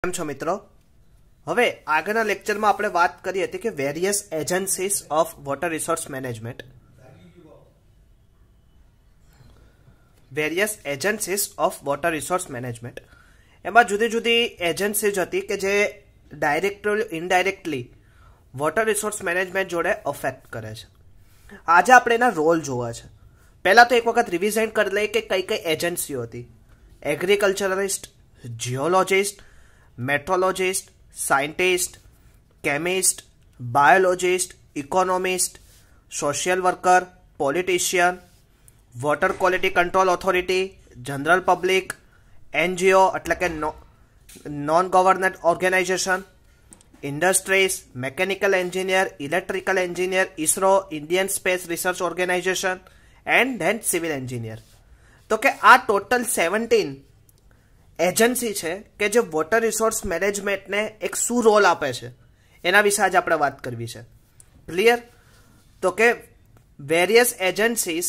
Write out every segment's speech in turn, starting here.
કેમ છો મિત્રો? હવે આગળના લેક્ચરમાં આપણે વાત કરી હતી કે various agencies of water resource management એમાં જુદી જુદી એજન્સીઝ હતી કે જે directly indirectly water resource management જોડે અફેક્ટ કરે છે. આજે આપણે એના રોલ જોવા છે. પહેલા તો એક વખત રિવિઝન કરી લઈએ કે કઈ કઈ એજન્સીઓ હતી. Agriculturalist, geologist, meteorologist, scientist, chemist, biologist, economist, social worker, politician, water quality control authority, general public, NGO એટલે કે non government organisation, industries, mechanical engineer, electrical engineer, ISRO, Indian space research organisation and then civil engineer. तो के आ total 17 agency है कि जो water resource management ने एक शू role आपे छे एना विषे आज आपणे वात करवी छे. क्लियर? तो के various agencies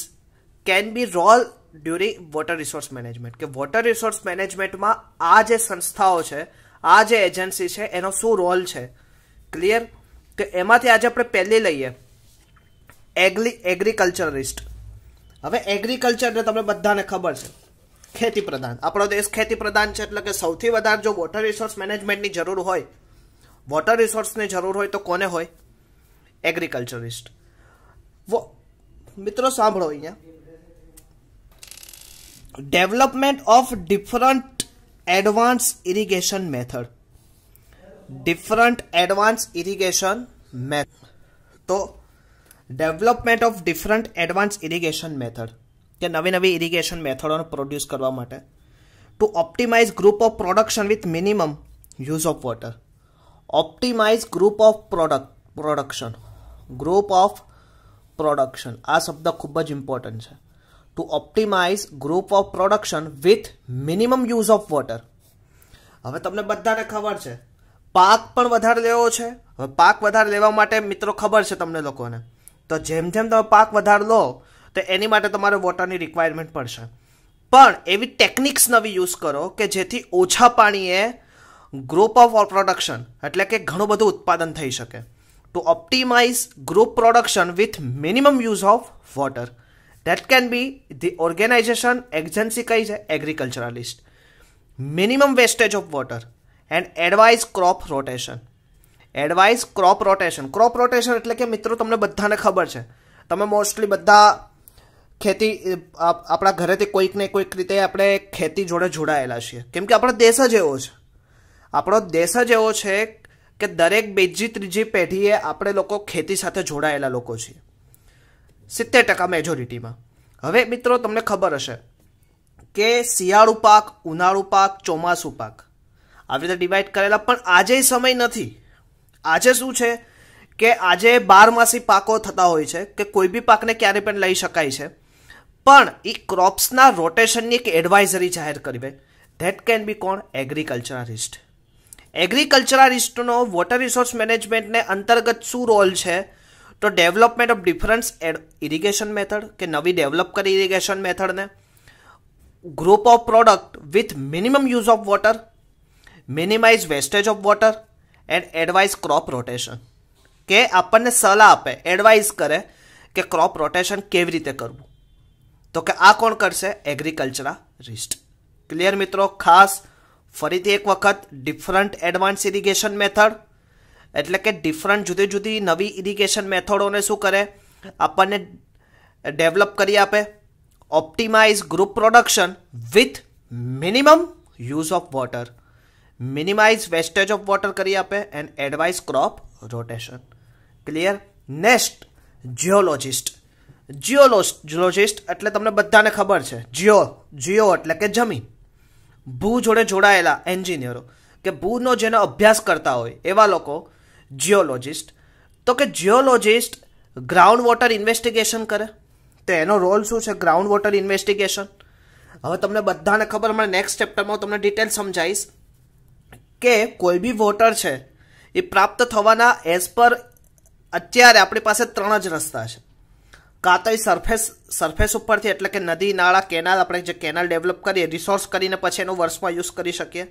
can be role during water resource management के वॉटर रिसोर्स मैनेजमेंट में आ जे संस्थाओं छे आ जे एजेंसी छे एनो शू रोल छे. क्लियर? तो एमांथी आज आपणे पहेली लईए एग्रीकल्चरिस्ट. हवे एग्रीकल्चर ने तमने बधाने खबर छे खेती प्रधान आपणो देश खेती प्रधान है એટલે કે સૌથી વધારે જો વોટર રિસોર્સ મેનેજમેન્ટની જરૂર હોય વોટર રિસોર્સની જરૂર હોય તો કોને હોય? એગ્રીકલ્ચરિસ્ટ. મિત્રો સાંભળો અહીંયા development of different advance irrigation method. Different advance irrigation method. તો development of different advance irrigation method કે નવી નવી ઇરિગેશન મેથડોને પ્રોડ્યુસ કરવા માટે to optimise group of production with minimum use of water. Optimise group of production. Group of production આ શબ્દ ખૂબ જ ઇમ્પોર્ટન્ટ છે. To optimise group of production with minimum use of water. હવે તમને બધાને ખબર છે પાક પણ વધારે લેવો છે. હવે પાક વધારે લેવા માટે મિત્રો ખબર છે તમને લોકોને તો જેમ જેમ તમે પાક વધારે લો તો એની માટે તમારે વોટરની રિક્વાયરમેન્ટ પડશે. પણ એવી ટેકનિક્સ નવી યુઝ કરો કે જેથી ઓછા પાણીએ ગ્રુપ ઓફ પ્રોડક્શન એટલે કે ઘણું બધું ઉત્પાદન થઈ શકે. To optimise group production with minimum use of water. That can be the organisation agency કઈ છે? Agriculturalist. Minimum wastage of water and advise crop rotation. Advise crop rotation. Crop rotation એટલે કે મિત્રો તમને બધાને ખબર છે તમે મોસ્ટલી બધા ખેતી આપણા ઘરેથી કોઈક ને કોઈક રીતે આપણે ખેતી જોડે જોડાયેલા છીએ કેમ કે આપણો દેશ જ એવો છે. આપણો દેશ જ એવો છે કે દરેક બીજી ત્રીજી પેઢીએ આપણે લોકો ખેતી સાથે જોડાયેલા લોકો છીએ 70% મેજોરિટીમાં. હવે મિત્રો તમને ખબર હશે કે શિયાળુ પાક, ઉનાળુ પાક, ચોમાસુ પાક આવી રીતે ડિવાઈડ કરેલા પણ આજે સમય નથી. આજે શું છે કે આજે 12 પાકો થતા હોય છે કે કોઈ બી પાકને ક્યારે પણ લઈ શકાય છે પણ એ ક્રોપ્સના રોટેશનની એક એડવાઇઝરી જાહેર કરવી ધેટ કેન બી કોણ? એગ્રીકલ્ચરિસ્ટ. એગ્રીકલ્ચરિસ્ટનો વોટર રિસોર્સ મેનેજમેન્ટને અંતર્ગત શું રોલ છે? તો development of difference irrigation method કે નવી ડેવલપ કરી ઇરિગેશન મેથડને, group of product with minimum use of water, minimise wastage of water and advise crop rotation. કે આપણને સલાહ આપે, એડવાઇઝ કરે કે ક્રોપ રોટેશન કેવી રીતે કરવું. તો કે આ કોણ કરશે? એગ્રીકલ્ચરિસ્ટ. ક્લિયર મિત્રો? ખાસ ફરીથી એક વખત ડિફરન્ટ એડવાન્સ ઇરિગેશન મેથડ એટલે કે ડિફરન્ટ જુદી જુદી નવી ઇરિગેશન મેથડોને શું કરે? આપણને ડેવલપ કરી આપે. Optimise group production with minimum use of water, minimise wastage of water કરી આપે and advise crop rotation. Clear? Next geologist. Geologist એટલે તમને બધાને ખબર છે જીઓ એટલે કે જમીન. ભૂ જોડે જોડાયેલા એન્જિનિયરો કે ભૂનો જેનો અભ્યાસ કરતા હોય એવા લોકો જીઓલોજિસ્ટ. તો કે જીઓલોજિસ્ટ ગ્રાઉન્ડ વોટર ઇન્વેસ્ટિગેશન કરે. તો એનો રોલ શું છે? Ground water investigation. હવે તમને બધાને ખબર, હમણાં નેક્સ્ટ ચેપ્ટરમાં તમને ડિટેલ સમજાવીશ કે કોઈ બી વોટર છે એ પ્રાપ્ત થવાના એઝ પર અત્યારે આપણી પાસે 3 જ રસ્તા છે. કાં તો સરફેસ ઉપરથી એટલે કે નદી, નાળા, કેનાલ, આપણે જે કેનાલ ડેવલપ કરીએ રિસોર્સ કરીને પછી એનો વર્ષમાં યુઝ કરી શકીએ.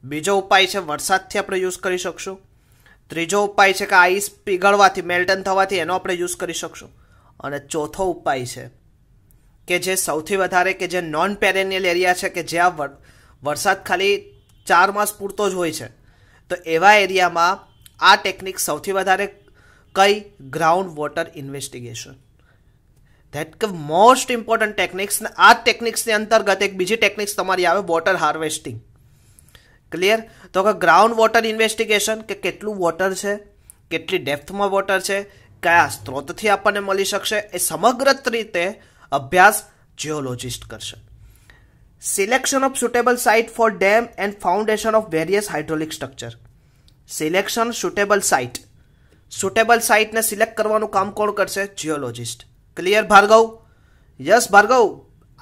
બીજો ઉપાય છે વરસાદથી આપણે યુઝ કરી શકશું. ત્રીજો ઉપાય છે કે આઈસ પીગળવાથી મેલ્ટન થવાથી એનો આપણે યુઝ કરી શકશું. અને ચોથો ઉપાય છે કે જે સૌથી વધારે કે જે નોન પેરેનિયલ એરિયા છે કે જ્યાં વરસાદ ખાલી 4 માસ પૂરતો જ હોય છે, તો એવા એરિયામાં આ ટેકનિક સૌથી વધારે કઈ ગ્રાઉન્ડ વોટર ઇન્વેસ્ટિગેશન. ધેટ કે મોસ્ટ ઇમ્પોર્ટન્ટ ટેકનિક્સ. આ ટેકનિક્સની અંતર્ગત એક બીજી ટેકનિક્સ તમારી આવે વોટર હાર્વેસ્ટિંગ. ક્લિયર? તો કે ગ્રાઉન્ડ વોટર ઇન્વેસ્ટિગેશન કે કેટલું વોટર છે, કેટલી ડેપ્થમાં વોટર છે, કયા સ્ત્રોતથી આપણને મળી શકશે, એ સમગ્ર રીતે અભ્યાસ જીઓલોજિસ્ટ કરશે. Selection of suitable site for dam and foundation of various hydraulic structure. Selection suitable site. Suitable સાઇટને સિલેક્ટ કરવાનું કામ કોણ કરશે? Geologist. Clear Bhargav? Yes Bhargav.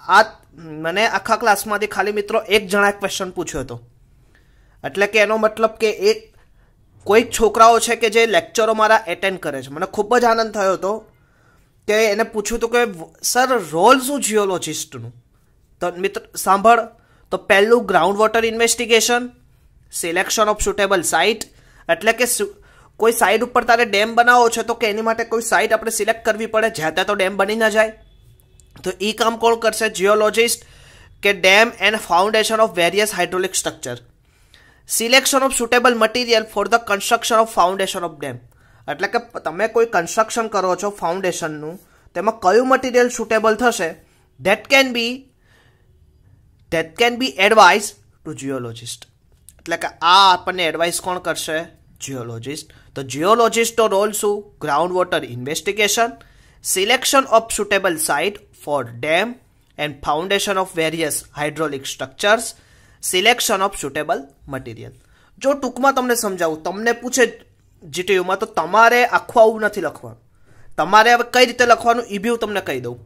આ મને આખા ક્લાસમાંથી ખાલી મિત્રો એક જણા ક્વેશ્ચન પૂછ્યો હતો, એટલે કે એનો મતલબ કે એક કોઈક છોકરાઓ છે કે જે લેક્ચરો મારા એટેન્ડ કરે છે. મને ખૂબ જ આનંદ થયો હતો કે એને પૂછ્યું હતું કે સર રોલ શું જીઓલોજિસ્ટનું. તો મિત્ર સાંભળ, તો પહેલું ground water investigation, selection of suitable site, એટલે કે કોઈ સાઇટ ઉપર તારે ડેમ બનાવવો છે તો કે એની માટે કોઈ સાઇટ આપણે સિલેક્ટ કરવી પડે, જ્યાં ત્યાં તો ડેમ બની ના જાય. તો એ કામ કોણ કરશે? જીઓલોજિસ્ટ. કે dam and foundation of various hydraulic structure. Selection of suitable material for the construction of foundation of dam, એટલે કે તમે કોઈ કન્સ્ટ્રક્શન કરો છો ફાઉન્ડેશનનું, તેમાં કયું મટીરિયલ સુટેબલ થશે, that can be advice to geologist. એટલે કે આ આપણને એડવાઇસ કોણ કરશે? જીઓલોજિસ્ટ. તો જીઓલોજિસ્ટનો રોલ શું? Ground water investigation, selection of suitable site for dam and foundation of various hydraulic structures, selection of suitable material. જો ટૂંકમાં તમને સમજાવું, તમને પૂછે જીટીયુમાં તો તમારે આખું આવું નથી લખવાનું. તમારે હવે કઈ રીતે લખવાનું એ બી હું તમને કહી દઉં.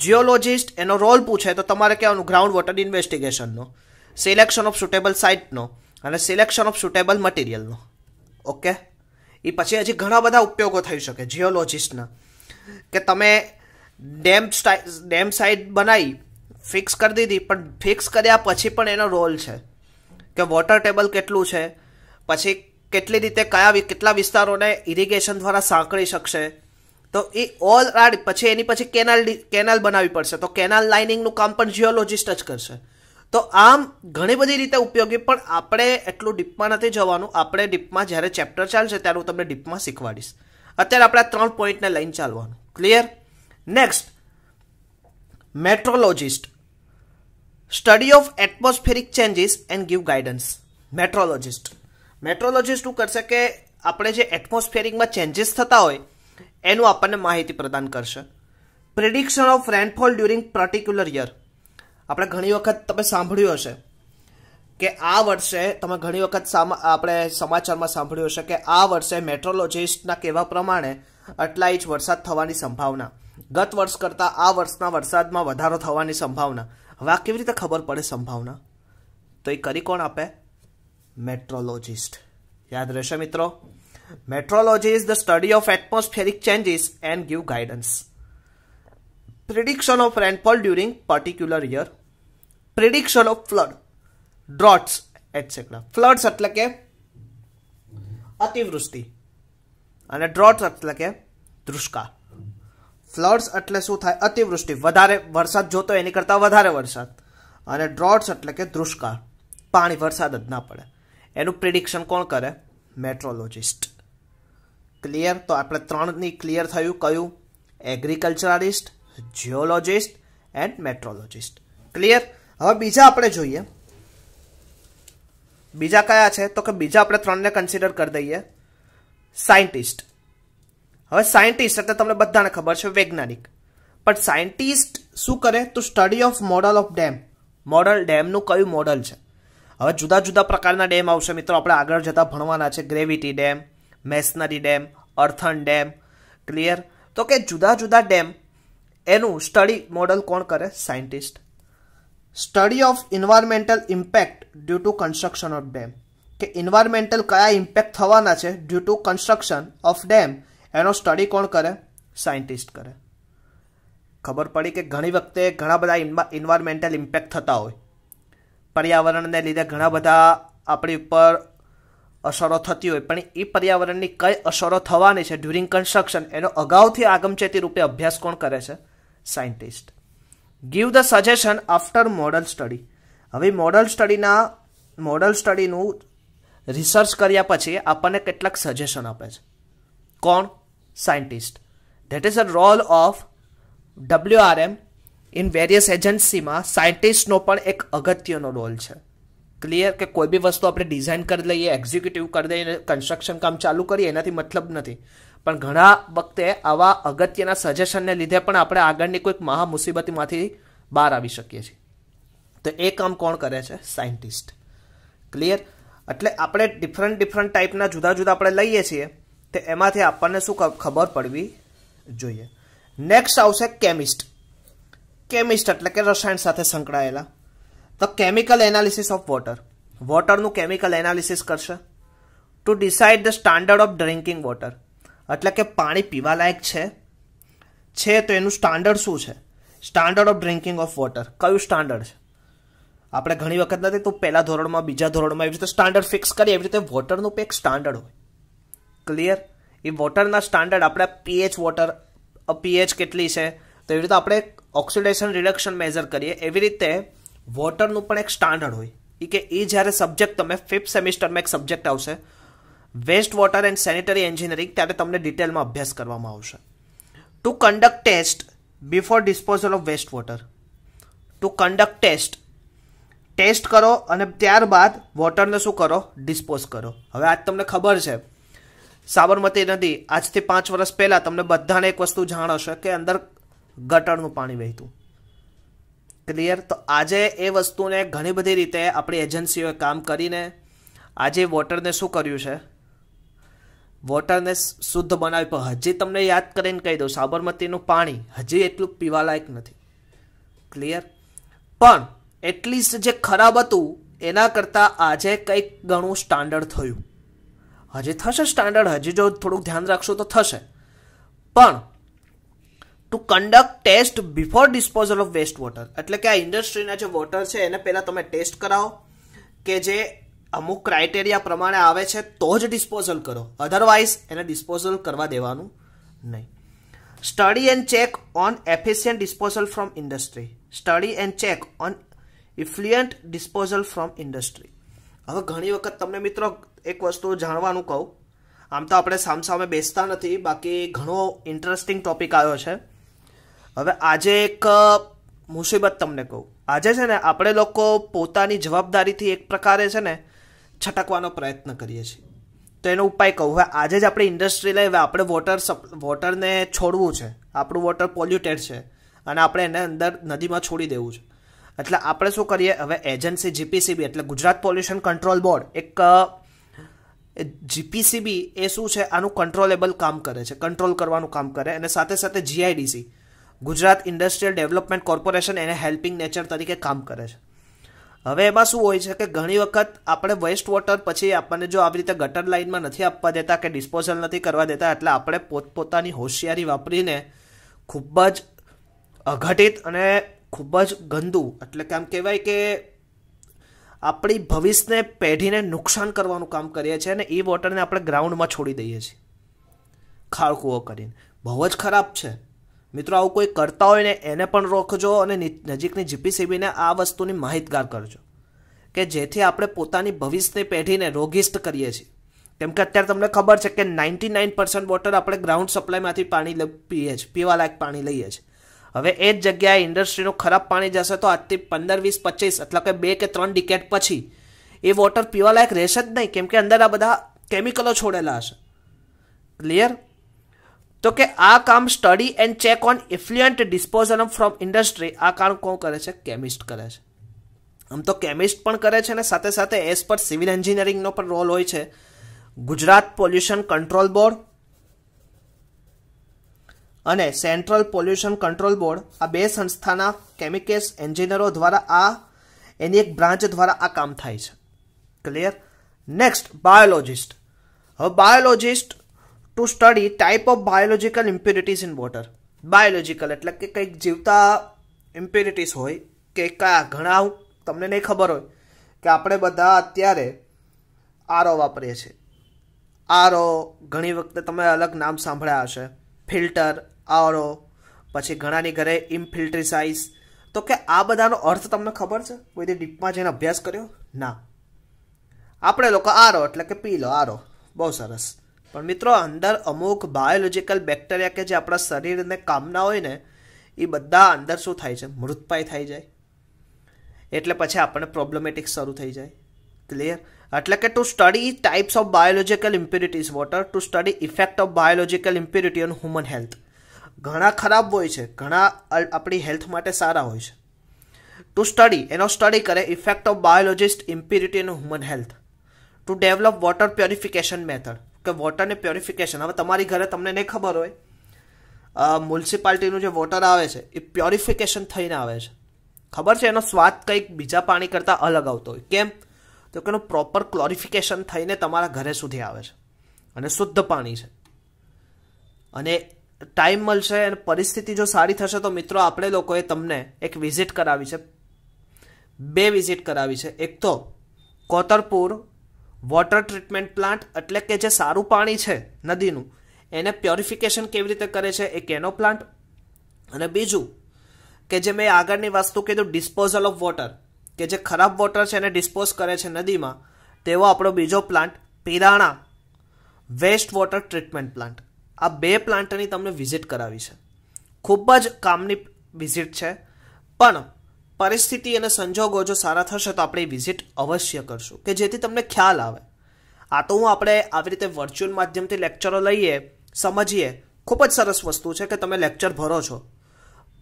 જીઓલોજિસ્ટ એનો રોલ પૂછે તો તમારે કહેવાનું ગ્રાઉન્ડ વોટર ઇન્વેસ્ટિગેશનનો, સિલેક્શન ઓફ સુટેબલ સાઇટનો અને સિલેક્શન ઓફ સુટેબલ મટીરિયલનો. ઓકે? એ પછી હજી ઘણા બધા ઉપયોગો થઈ શકે જીઓલોજિસ્ટના, કે તમે ડેમ સાઇટ બનાવી ફિક્સ કરી દીધી, પણ ફિક્સ કર્યા પછી પણ એનો રોલ છે કે વોટર ટેબલ કેટલું છે, પછી કેટલી રીતે કેટલા વિસ્તારોને ઇરિગેશન દ્વારા સાંકળી શકશે, તો એ ઓલ રાઈટ. પછી એની પછી કેનાલ બનાવવી પડશે, તો કેનાલ લાઇનિંગનું કામ પણ જીઓલોજિસ્ટ જ કરશે. તો આમ ઘણી બધી રીતે ઉપયોગી, પણ આપણે એટલું ડીપમાં નથી જવાનું. આપણે ડીપમાં જ્યારે ચેપ્ટર ચાલશે ત્યારે હું તમને ડીપમાં શીખવાડીશ. અત્યારે આપણે આ 3 પોઈન્ટને લઈને ચાલવાનું. Clear? Next, meteorologist. Study of atmospheric changes and give guidance. Meteorologist શું કરશે કે આપણે જે એટમોસ્ફેરિકમાં ચેન્જીસ થતા હોય એનું આપણને માહિતી પ્રદાન કરશે. Prediction of rainfall during particular year. આપણે ઘણી વખત તમે સાંભળ્યું હશે કે આ વર્ષે, તમે ઘણી વખત આપણે સમાચારમાં સાંભળ્યું હશે કે આ વર્ષે મેટ્રોલોજિસ્ટના કહેવા પ્રમાણે આટલા ઇંચ વરસાદ થવાની સંભાવના, ગત વર્ષ કરતાં આ વર્ષના વરસાદમાં વધારો થવાની સંભાવના. હવે આ કેવી રીતે ખબર પડે સંભાવના? તો એ કરી કોણ આપે? મેટ્રોલોજિસ્ટ. યાદ રહેશે મિત્રો? Meteorology is the study of atmospheric changes and give guidance. Prediction of rainfall during particular year, prediction of flood, droughts etcetera. Floods એટલે કે અતિવૃષ્ટિ અને ડ્રોટ્સ એટલે કે દુષ્કાળ. ફ્લડ્સ એટલે શું થાય? અતિવૃષ્ટિ, વધારે વરસાદ જોતો એની કરતાં વધારે વરસાદ, અને ડ્રોટ્સ એટલે કે દુષ્કાળ, પાણી વરસાદ જ ના પડે. એનું પ્રિડિક્શન કોણ કરે? મેટ્રોલોજિસ્ટ. ક્લિયર? તો આપણે 3ની ક્લિયર થયું. કયું? એગ્રીકલ્ચરાલિસ્ટ, જીઓલોજિસ્ટ એન્ડ મેટ્રોલોજિસ્ટ. ક્લિયર? હવે બીજા આપણે જોઈએ. બીજા કયા છે? તો કે બીજા આપણે 3ને કન્સિડર કરી દઈએ. સાયન્ટિસ્ટ. હવે સાયન્ટિસ્ટ એટલે તમને બધાને ખબર છે વૈજ્ઞાનિક, પણ સાયન્ટિસ્ટ શું કરે? તો study of model of dam. Model, ડેમનું કયું મોડલ છે? હવે જુદા જુદા પ્રકારના ડેમ આવશે મિત્રો, આપણે આગળ જતા ભણવાના છે. Gravity dam, masonry dam, earthen dam. Clear? તો કે જુદા જુદા ડેમ એનું સ્ટડી મોડલ કોણ કરે? Scientist. Study of environmental impact due to construction of dam, કે ઇન્વાયરમેન્ટલ કયા ઇમ્પેક્ટ થવાના છે due to construction of dam, એનો સ્ટડી કોણ કરે? સાયન્ટિસ્ટ કરે. ખબર પડી કે ઘણી વખતે ઘણા બધા ઇન્વાયરમેન્ટલ ઇમ્પેક્ટ થતા હોય, પર્યાવરણને લીધે ઘણા બધા આપણી ઉપર અસરો થતી હોય, પણ એ પર્યાવરણની કઈ અસરો થવાની છે ડ્યુરિંગ કન્સ્ટ્રક્શન એનો અગાઉથી આગમચેતી રૂપે અભ્યાસ કોણ કરે છે? Scientist. Give the suggestion after model study. હવે મોડલ સ્ટડીનું રિસર્ચ કર્યા પછી આપણને કેટલાક સજેશન આપે છે. કોણ? Scientist. That is a role of WRM in various એજન્સીમાં સાયન્ટિસ્ટનો પણ એક અગત્યનો રોલ છે. ક્લિયર? કે કોઈ બી વસ્તુ આપણે ડિઝાઇન કરી લઈએ, એક્ઝિક્યુટિવ કરી દઈએ, કન્સ્ટ્રક્શન કામ ચાલુ કરીએ એનાથી મતલબ નથી, પણ ઘણા વખતે આવા અગત્યના સજેશનને લીધે પણ આપણે આગળની કોઈક મહા મુસીબતમાંથી બહાર આવી શકીએ છીએ. તો એ કામ કોણ કરે છે? સાયન્ટિસ્ટ. ક્લિયર? એટલે આપણે ડિફરન્ટ ટાઈપના જુદા જુદા આપણે લઈએ છીએ, તો એમાંથી આપણને શું ખબર પડવી જોઈએ. નેક્સ્ટ આવશે કેમિસ્ટ. કેમિસ્ટ એટલે કે રસાયણ સાથે સંકળાયેલા. તો કેમિકલ એનાલિસિસ ઓફ વોટર. વોટરનું કેમિકલ એનાલિસિસ કરશે to decide the standard of drinking water. એટલે કે પાણી પીવા લાયક છે તો એનું સ્ટાન્ડર્ડ શું છે? Standard of drinking of water. કયું સ્ટાન્ડર્ડ છે? આપણે ઘણી વખત નથી તો પહેલા ધોરણમાં, બીજા ધોરણમાં એવી રીતે સ્ટાન્ડર્ડ ફિક્સ કરીએ, એવી રીતે વોટરનું એક સ્ટાન્ડર્ડ હોય. ક્લિયર? એ વોટરના સ્ટાન્ડર્ડ આપણે પીએચ કેટલી છે, તો એવી રીતે આપણે ઓક્સિડેશન રિડક્શન મેઝર કરીએ, એવી રીતે વોટરનું પણ એક સ્ટાન્ડર્ડ હોય. કે એ જ્યારે સબ્જેક્ટ તમે 5th સેમિસ્ટરમાં એક સબ્જેક્ટ આવશે waste water and sanitary engineering, ત્યારે તમને ડિટેલમાં અભ્યાસ કરવામાં આવશે. To conduct test before disposal of waste water. To conduct test કરો અને ત્યારબાદ વોટરને શું કરો? ડિસ્પોઝ કરો. હવે આજ તમને ખબર છે સાબરમતી નદી આજથી 5 વર્ષ પહેલા તમને બધાને એક વસ્તુ જાણ હશે કે અંદર ગટરનું પાણી વહેતું. ક્લિયર? તો આજે એ વસ્તુને ઘણી બધી રીતે આપણી એજન્સીઓએ કામ કરીને આજે વોટરને શું કર્યું છે? વોટરને શુદ્ધ બનાવી. પણ હજી તમને યાદ કરીને કહી દઉં, સાબરમતીનું પાણી હજી એટલું પીવાલાયક નથી. ક્લિયર? પણ એટલીસ્ટ જે ખરાબ હતું એના કરતાં આજે કંઈક ઘણું સ્ટાન્ડર્ડ થયું. હજી થશે સ્ટાન્ડર્ડ, હજી જો થોડુંક ધ્યાન રાખશો તો થશે. પણ to conduct test before disposal of waste water, એટલે કે આ ઇન્ડસ્ટ્રીના જે વોટર છે એને પહેલાં તમે ટેસ્ટ કરાવો કે જે અમુક ક્રાઇટેરિયા પ્રમાણે આવે છે તો જ ડિસ્પોઝલ કરો, અધરવાઇઝ એને ડિસ્પોઝલ કરવા દેવાનું નહીં. Study and check on efficient disposal from industry. Study and check on effluent disposal from industry. હવે ઘણી વખત તમને મિત્રો એક વસ્તુ જાણવાનું કહું, આમ તો આપણે સામસામે બેસતા નથી, બાકી ઘણો ઇન્ટરેસ્ટિંગ ટોપિક આવ્યો છે. હવે આજે એક મુસીબત તમને કહું. આજે છે ને આપણે લોકો પોતાની જવાબદારીથી એક પ્રકારે છે ને છટકવાનો પ્રયત્ન કરીએ છીએ. તો એનો ઉપાય કહું. હવે આજે જ આપણે ઇન્ડસ્ટ્રી લઈ, હવે આપણે વોટરને છોડવું છે, આપણું વોટર પોલ્યુટેડ છે અને આપણે એને અંદર નદીમાં છોડી દેવું છે. એટલે આપણે શું કરીએ? હવે એજન્સી જીપીસીબી એટલે ગુજરાત પોલ્યુશન કંટ્રોલ બોર્ડ, એક જીપીસીબી એ શું છે? આનું કંટ્રોલેબલ કામ કરે છે, કંટ્રોલ કરવાનું કામ કરે. અને સાથે સાથે GIDC Gujarat industrial development corporation એને હેલ્પિંગ નેચર તરીકે કામ કરે છે. હવે એમાં શું હોય છે કે ઘણી વખત આપણે વેસ્ટ વોટર પછી આપણને જો આવી રીતે ગટર લાઇનમાં નથી આપવા દેતા કે ડિસ્પોઝલ નથી કરવા દેતા, એટલે આપણે પોતપોતાની હોશિયારી વાપરીને ખૂબ જ અઘટિત અને ખૂબ જ ગંદુ, એટલે કે આમ કહેવાય કે આપણી ભવિષ્યને પેઢીને નુકસાન કરવાનું કામ કરીએ છીએ અને એ વોટરને આપણે ગ્રાઉન્ડમાં છોડી દઈએ છીએ ખાળકૂવો કરીને. બહુ જ ખરાબ છે મિત્રો. આવું કોઈ કરતા હોય ને એને પણ રોકજો અને નજીકની જીપીસીબીને આ વસ્તુની માહિતગાર કરજો કે જેથી આપણે પોતાની ભવિષ્યની પેઢીને રોગિષ્ટ કરીએ છીએ. કેમ કે અત્યારે તમને ખબર છે કે 99% વોટર આપણે ગ્રાઉન્ડ સપ્લાયમાંથી પાણી પીવાલાયક પાણી લઈએ છીએ. હવે એ જ જગ્યાએ ઇન્ડસ્ટ્રીનું ખરાબ પાણી જશે તો આજથી 15, 20, 25 એટલે કે 2 કે 3 ડિકેડ પછી એ વોટર પીવાલાયક રહેશે જ નહીં, કેમ કે અંદર આ બધા કેમિકલો છોડેલા હશે. ક્લિયર? તો કે આ કામ study and check on effluent disposal from industry, આ કામ કોણ કરે છે? કેમિસ્ટ કરે છે. આમ તો કેમિસ્ટ પણ કરે છે અને સાથે સાથે એઝ પર સિવિલ એન્જિનિયરિંગનો પણ રોલ હોય છે. ગુજરાત પોલ્યુશન કંટ્રોલ બોર્ડ અને સેન્ટ્રલ પોલ્યુશન કંટ્રોલ બોર્ડ, આ બે સંસ્થાના કેમિકલ્સ એન્જિનિયરો દ્વારા એની એક બ્રાન્ચ દ્વારા આ કામ થાય છે. ક્લિયર? Next biologist. હવે biologist to study type of biological impurities in water. Biological એટલે કે કંઈક જીવતા ઇમ્પ્યુરિટીઝ હોય કે કયા ઘણા તમને નહીં ખબર હોય કે આપણે બધા અત્યારે આરો વાપરીએ છીએ. આરો ઘણી વખતે તમે અલગ નામ સાંભળ્યા હશે, ફિલ્ટર, આરો, પછી ઘણાની ઘરે ઇનફિલ્ટ્રીસાઇઝ. તો કે આ બધાનો અર્થ તમને ખબર છે? કોઈ ડીપમાં જઈને અભ્યાસ કર્યો? ના. આપણે લોકો આરો એટલે કે પી લો આરો, બહુ સરસ. પણ મિત્રો અંદર અમુક બાયોલોજિકલ બેક્ટેરિયા કે જે આપણા શરીરને કામના હોય ને, એ બધા અંદર શું થાય છે? મૃતપાય થઈ જાય. એટલે પછી આપણને પ્રોબ્લેમેટિક શરૂ થઈ જાય. ક્લિયર? એટલે કે two study types of biological impurities water, two study effect of biological impurity on human health. ઘણા ખરાબ હોય છે, ઘણા આપણી હેલ્થ માટે સારા હોય છે. ટુ સ્ટડી, એનો સ્ટડી કરે effect of biologist impurity on human health. Two develop water purification method, કે વોટરને પ્યોરિફિકેશન. હવે તમારી ઘરે તમને નહીં ખબર હોય, મ્યુનિસિપાલિટીનું જે વોટર આવે છે એ પ્યોરિફિકેશન થઈને આવે છે. ખબર છે? એનો સ્વાદ કંઈક બીજા પાણી કરતાં અલગ આવતો હોય. કેમ? તો કે એનું પ્રોપર ક્લોરિફિકેશન થઈને તમારા ઘરે સુધી આવે છે અને શુદ્ધ પાણી છે. અને ટાઈમ મળશે અને પરિસ્થિતિ જો સારી થશે તો મિત્રો આપણે લોકોએ તમને એક વિઝિટ કરાવી છે, 2 વિઝિટ કરાવી છે. એક તો કોતરપુર વોટર ટ્રીટમેન્ટ પ્લાન્ટ, એટલે કે જે સારું પાણી છે નદીનું એને પ્યોરિફિકેશન કેવી રીતે કરે છે એક એનો પ્લાન્ટ. અને બીજું કે જે મેં આગળની વસ્તુ કીધું ડિસ્પોઝલ ઓફ વોટર, કે જે ખરાબ વોટર છે એને ડિસ્પોઝ કરે છે નદીમાં, તેવો આપણો બીજો plant Pirana waste water treatment plant. આ 2 પ્લાન્ટની તમને વિઝિટ કરાવી છે. ખૂબ જ કામની વિઝિટ છે, પણ પરિસ્થિતિ અને સંજોગો જો સારા થશે તો આપણે વિઝિટ અવશ્ય કરશું, કે જેથી તમને ખ્યાલ આવે. આ તો હું આપણે આવી રીતે વર્ચ્યુઅલ માધ્યમથી લેક્ચરો લઈએ, સમજીએ, ખૂબ જ સરસ વસ્તુ છે કે તમે લેક્ચર ભરો છો.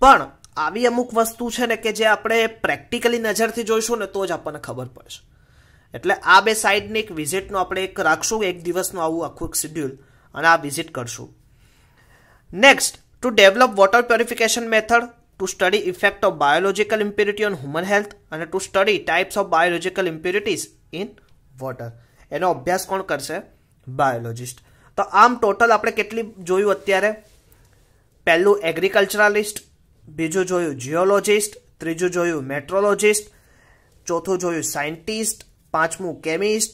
પણ આવી અમુક વસ્તુ છે ને કે જે આપણે પ્રેક્ટિકલી નજરથી જોઈશું ને તો જ આપણને ખબર પડશે. એટલે આ 2 સાઈડની એક વિઝિટનું આપણે એક રાખશું, એક દિવસનું આવું આખું એક શેડ્યુલ, અને આ વિઝિટ કરશું. Next, to develop water purification method, to study effect of biological impurity on human health, અને to study types of biological impurities in water. એનો અભ્યાસ કોણ કરશે? બાયોલોજિસ્ટ. તો આમ ટોટલ આપણે કેટલી જોયું અત્યારે? પહેલું એગ્રીકલ્ચરાલિસ્ટ, બીજું જોયું જીઓલોજિસ્ટ, ત્રીજું જોયું મેટ્રોલોજિસ્ટ, ચોથું જોયું સાયન્ટિસ્ટ, પાંચમું કેમિસ્ટ,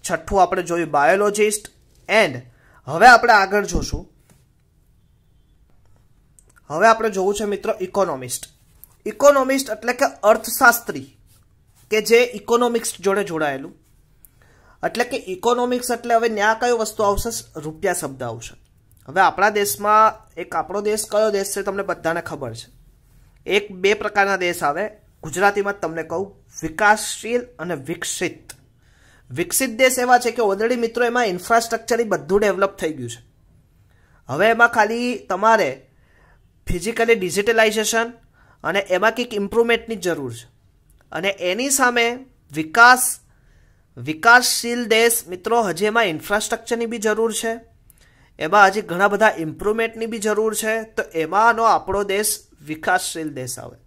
છઠ્ઠું આપણે જોયું બાયોલોજિસ્ટ. એન્ડ હવે આપણે આગળ જોશું, હવે આપણે જોવું છે મિત્રો ઇકોનોમિસ્ટ. ઇકોનોમિસ્ટ એટલે કે અર્થશાસ્ત્રી, કે જે ઇકોનોમિક્સ જોડે જોડાયેલું. એટલે કે ઇકોનોમિક્સ એટલે હવે ન્યા કયો વસ્તુ આવશે? રૂપિયા શબ્દ આવશે. હવે આપણા દેશમાં એક આપણો દેશ કયો દેશ છે તમને બધાને ખબર છે. 2 પ્રકારના દેશ આવે, ગુજરાતીમાં જ તમને કહું, વિકાસશીલ અને વિકસિત. વિકસિત દેશ એવા છે કે ઓલરેડી મિત્રો એમાં ઇન્ફ્રાસ્ટ્રક્ચર બધું ડેવલપ થઈ ગયું છે. હવે એમાં ખાલી તમારે ફિઝિકલી ડિજિટલાઇઝેશન અને એમાં કંઈક ઇમ્પ્રુવમેન્ટની જરૂર છે. અને એની સામે વિકાસશીલ દેશ મિત્રો હજી એમાં ઇન્ફ્રાસ્ટ્રક્ચરની બી જરૂર છે, એમાં હજી ઘણા બધા ઇમ્પ્રુવમેન્ટની બી જરૂર છે. તો એમાંનો આપણો દેશ વિકાસશીલ દેશ આવે.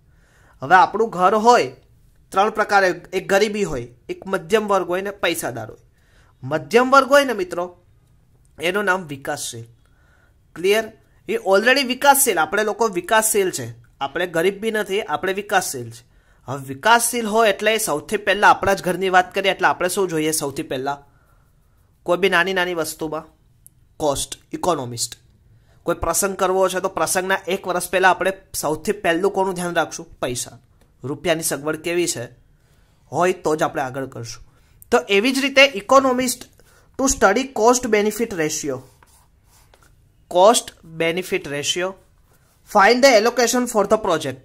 હવે આપણું ઘર હોય 3 પ્રકારે, એક ગરીબી હોય, એક મધ્યમ વર્ગ હોય ને પૈસાદાર હોય. મધ્યમ વર્ગ હોય ને મિત્રો એનું નામ વિકાસશીલ. ક્લિયર? એ ઓલરેડી વિકાસશીલ, આપણે લોકો વિકાસશીલ છે, આપણે ગરીબ બી નથી, આપણે વિકાસશીલ છે. હવે વિકાસશીલ હોય એટલે સૌથી પહેલાં આપણા જ ઘરની વાત કરીએ એટલે આપણે શું જોઈએ? સૌથી પહેલાં કોઈ બી નાની નાની વસ્તુમાં કોસ્ટ, ઇકોનોમિસ્ટ. કોઈ પ્રસંગ કરવો છે તો પ્રસંગના 1 વર્ષ પહેલાં આપણે સૌથી પહેલું કોનું ધ્યાન રાખશું? પૈસા, રૂપિયાની સગવડ કેવી છે હોય તો જ આપણે આગળ કરશું. તો એવી જ રીતે economist to study cost benefit ratio, cost benefit ratio, find the allocation for the project,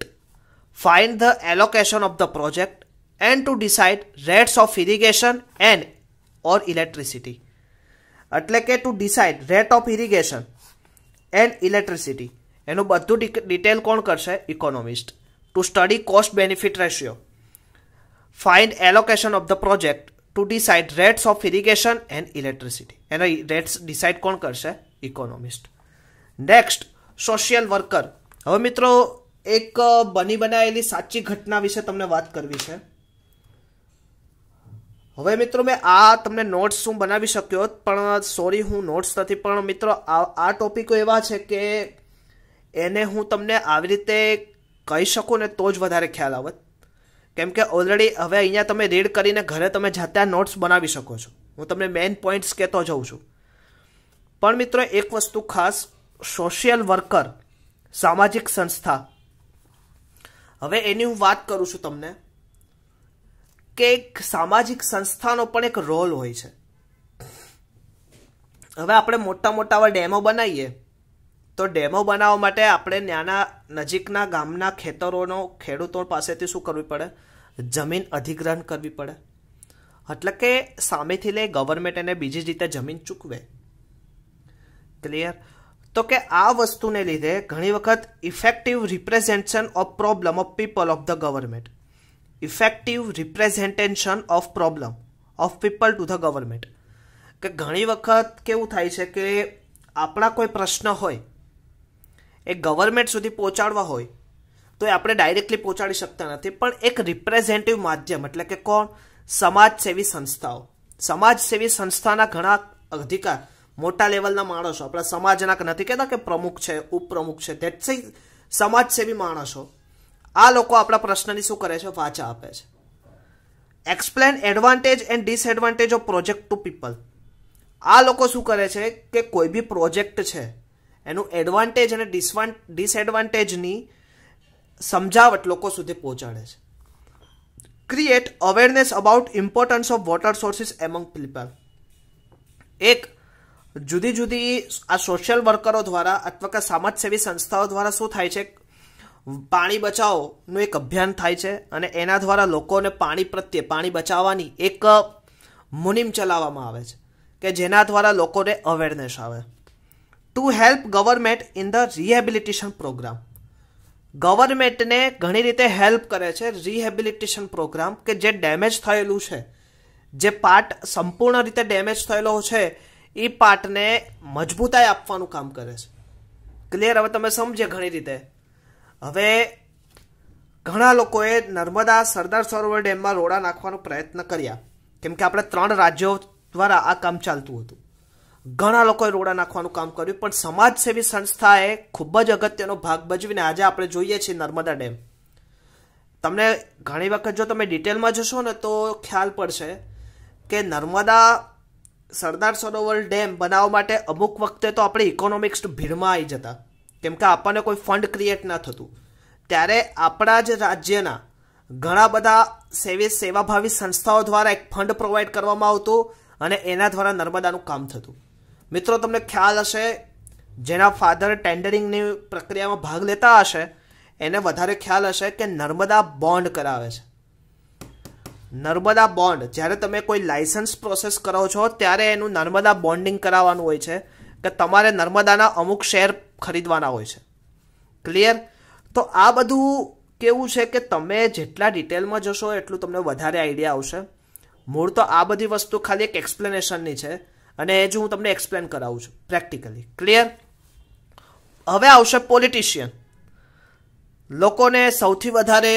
find the allocation of the project, and to decide rates of irrigation and or electricity. એટલે કે two decide rate of irrigation and electricity, એનું બધું detail કોણ કરશે? Economist. To study cost benefit ratio, find allocation of the project, two decide rates of irrigation and electricity, એનો rates decide કોણ કરશે? Economist. Next, social worker. હવે મિત્રો એક બની બનાવેલી સાચી ઘટના વિશે તમને વાત કરવી છે. હવે મિત્રો મેં આ તમને નોટ્સ હું બનાવી શક્યો, પણ સોરી હું નોટ્સ નથી. પણ મિત્રો આ ટોપિકો એવા છે કે એને હું તમને આવી રીતે કહી શકું ને તો જ વધારે ખ્યાલ આવત. કેમ કે ઓલરેડી હવે અહીંયા તમે રીડ કરીને ઘરે તમે જાતે આ નોટ્સ બનાવી શકો છો. હું તમને મેઇન પોઈન્ટ્સ કહેતો જાઉં છું. પણ મિત્રો એક વસ્તુ ખાસ, સોશિયલ વર્કર, સામાજિક સંસ્થા, હવે એની હું વાત કરું છું તમને કે એક સામાજિક સંસ્થાનો પણ એક રોલ હોય છે. હવે આપણે મોટા મોટા ડેમો બનાવીએ તો ડેમો બનાવવા માટે આપણે નાના નજીકના ગામના ખેડૂતો પાસેથી શું કરવી પડે? જમીન અધિગ્રહણ કરવી પડે. એટલે કે સામેથી લે ગવર્મેન્ટ એને બીજી રીતે જમીન ચૂકવે. ક્લિયર? તો કે આ વસ્તુને લીધે ઘણી વખત effective representation of problem of people of the government, effective representation of problem of people to the government, કે ઘણી વખત કેવું થાય છે કે આપણા કોઈ પ્રશ્ન હોય એ ગવર્મેન્ટ સુધી પહોંચાડવા હોય તો એ આપણે ડાયરેક્ટલી પહોંચાડી શકતા નથી, પણ એક રિપ્રેઝેન્ટેટિવ માધ્યમ એટલે કે કોણ? સમાજસેવી સંસ્થાઓ. સમાજસેવી સંસ્થાના ઘણા અધિકાર, મોટા લેવલના માણસો, આપણા સમાજના નથી કહેતા કે પ્રમુખ છે, ઉપપ્રમુખ છે, ધેટ્સ સમાજસેવી માણસો, આ લોકો આપણા પ્રશ્નની શું કરે છે? વાચા આપે છે. Explain advantage and disadvantage of project to people. આ લોકો શું કરે છે કે કોઈ બી પ્રોજેક્ટ છે એનું એડવાન્ટેજ અને ડિસએડવાન્ટેજની સમજાવટ લોકો સુધી પહોંચાડે છે. Create awareness about importance of water sources among people. એક જુદી જુદી આ સોશિયલ વર્કરો દ્વારા અથવા કે સમાજસેવી સંસ્થાઓ દ્વારા શું થાય છે? પાણી બચાવોનું એક અભિયાન થાય છે અને એના દ્વારા લોકોને પાણી પ્રત્યે, પાણી બચાવવાની એક મુહિમ ચલાવવામાં આવે છે કે જેના દ્વારા લોકોને અવેરનેસ આવે. To help government in the rehabilitation programme. ગવર્મેન્ટને ઘણી રીતે હેલ્પ કરે છે રિહેબિલિટેશન પ્રોગ્રામ, કે જે ડેમેજ થયેલું છે, જે પાર્ટ સંપૂર્ણ રીતે ડેમેજ થયેલો છે એ પાર્ટને મજબૂતાઈ આપવાનું કામ કરે છે. ક્લિયર? હવે તમે સમજે ઘણી રીતે. હવે ઘણા લોકોએ નર્મદા સરદાર સરોવર ડેમમાં રોડા નાખવાનો પ્રયત્ન કર્યા, કેમ કે આપણે 3 રાજ્યો દ્વારા આ કામ ચાલતું હતું. ઘણા લોકોએ રોડા નાખવાનું કામ કર્યું, પણ સમાજસેવી સંસ્થાએ ખૂબ જ અગત્યનો ભાગ ભજવીને આજે આપણે જોઈએ છીએ નર્મદા ડેમ. તમને ઘણી વખત જો તમે ડિટેલમાં જશો ને તો ખ્યાલ પડશે કે નર્મદા સરદાર સરોવર ડેમ બનાવવા માટે અમુક વખતે તો આપણે ઇકોનોમિક્સ ભીડમાં આવી જતા, કેમ કે આપણને કોઈ ફંડ ક્રિએટ ના થતું. ત્યારે આપણા જ રાજ્યના ઘણા બધા સેવાભાવી સંસ્થાઓ દ્વારા એક ફંડ પ્રોવાઈડ કરવામાં આવતું અને એના દ્વારા નર્મદાનું કામ થતું. મિત્રો તમને ખ્યાલ હશે, જેના ફાધર ટેન્ડરિંગની પ્રક્રિયામાં ભાગ લેતા હશે એને વધારે ખ્યાલ હશે કે નર્મદા બોન્ડ કરાવે છે. નર્મદા બોન્ડ, જ્યારે તમે કોઈ લાયસન્સ પ્રોસેસ કરો છો ત્યારે એનું નર્મદા બોન્ડિંગ કરાવવાનું હોય છે કે તમારે નર્મદાના અમુક શેર ખરીદવાના હોય છે. ક્લિયર? તો આ બધું કેવું છે કે તમે જેટલા ડિટેલમાં જશો એટલું તમને વધારે આઈડિયા આવશે. મૂળ તો આ બધી વસ્તુ ખાલી એક એક્સપ્લેનેશનની છે અને એ જ હું તમને એક્સપ્લેન કરાવું છું પ્રેક્ટિકલી. ક્લિયર? હવે આવશે પોલિટિશિયન. લોકોને સૌથી વધારે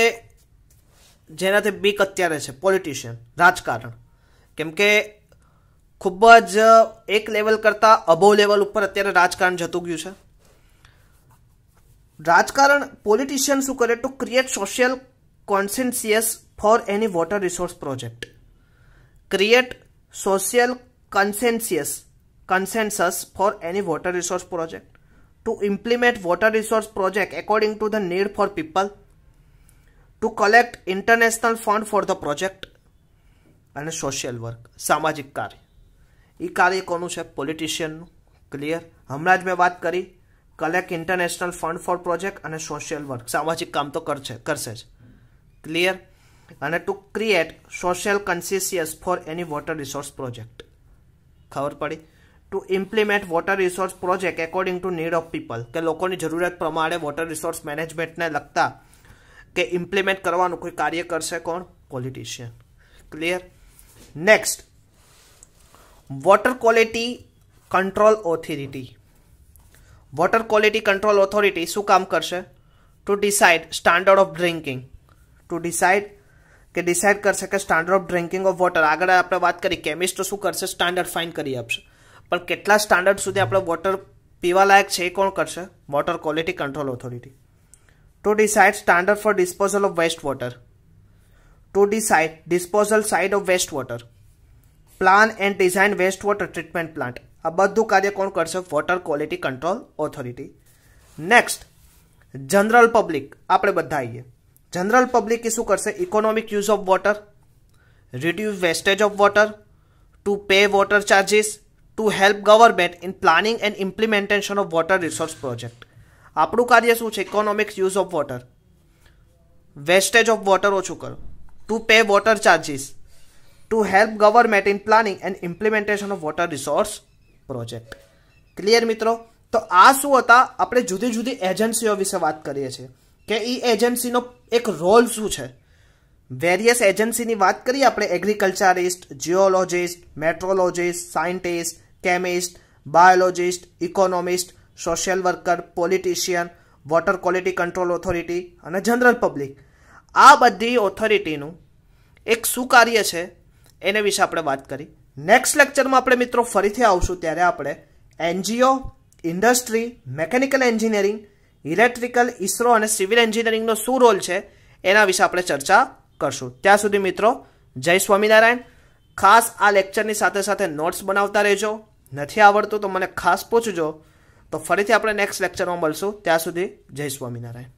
જેનાથી બીક અત્યારે છે પોલિટિશિયન, રાજકારણ. કેમ કે ખૂબ જ એક લેવલ કરતાં અબોવ લેવલ ઉપર અત્યારે રાજકારણ જતું ગયું છે. રાજકારણ, પોલિટિશિયન શું કરે? To create social consensus for any water resource project. Create social consensus for any water resource project, to implement water resource project according to the need for people, to collect international fund for the project, અને social work, સામાજિક કાર્ય. એ કાર્ય કોનું છે? પોલિટિશિયનનું. Clear? હમણાં જ મેં વાત કરી, collect international fund for project અને સોશિયલ વર્ક, સામાજિક કામ તો કરશે જ. ક્લિયર? અને to create social conscious for any water resource project. ખબર પડી? To implement water resource project according to need of people, કે લોકોની જરૂરિયાત પ્રમાણે વોટર રિસોર્સ મેનેજમેન્ટને લગતા કે ઇમ્પ્લિમેન્ટ કરવાનું કોઈ કાર્ય કરશે કોણ? Politician. Clear? Next, water quality control authority. Water quality control authority શું કામ કરશે? To decide standard of drinking. Two decide કરશે કે standard of drinking of water. આગળ આપણે વાત કરી, કેમિસ્ટ શું કરશે? સ્ટાન્ડર્ડ ફાઇન કરી આપશે. પણ કેટલા સ્ટાન્ડર્ડ સુધી આપણે વોટર પીવા લાયક છે એ કોણ કરશે? Water quality control authority. To decide standard for disposal of waste water. To decide disposal side of waste water. Plan and design waste water treatment plant. આ બધું કાર્ય કોણ કરશે? Water quality control authority. Next, general public. આપણે બધા આવીએ. General public એ શું કરશે? Economic use of water, reduce wastage of water, to pay water charges, to help government in planning and implementation of water resource project. આપણું કાર્ય શું છે? Economic use of water, wastage of water ઓછું કરો, to pay water charges, two help government in planning and implementation of water resource project. Clear મિત્રો? તો આ શું હતા? આપણે જુદી જુદી એજન્સીઓ વિશે વાત કરીએ છીએ કે એ એજન્સીનો એક રોલ શું છે. વેરિયસ એજન્સીની વાત કરીએ આપણે. Agriculturist, geologist, meteorologist, scientist, chemist, biologist, economist, social worker, politician, water quality control authority અને જનરલ પબ્લિક. આ બધી ઓથોરિટીનું એક શું કાર્ય છે એને વિશે આપણે વાત કરી. નેક્સ્ટ લેક્ચરમાં આપણે મિત્રો ફરીથી આવશું, ત્યારે આપણે NGO, industry, mechanical engineering, electrical, ISRO અને સિવિલ એન્જિનિયરિંગનો શું રોલ છે એના વિશે આપણે ચર્ચા કરશું. ત્યાં સુધી મિત્રો જય સ્વામિનારાયણ. ખાસ આ લેક્ચરની સાથે સાથે નોટ્સ બનાવતા રહેજો. નથી આવડતું તો મને ખાસ પૂછજો. તો ફરીથી આપણે નેક્સ્ટ લેક્ચરમાં મળશું. ત્યાં સુધી જય સ્વામિનારાયણ.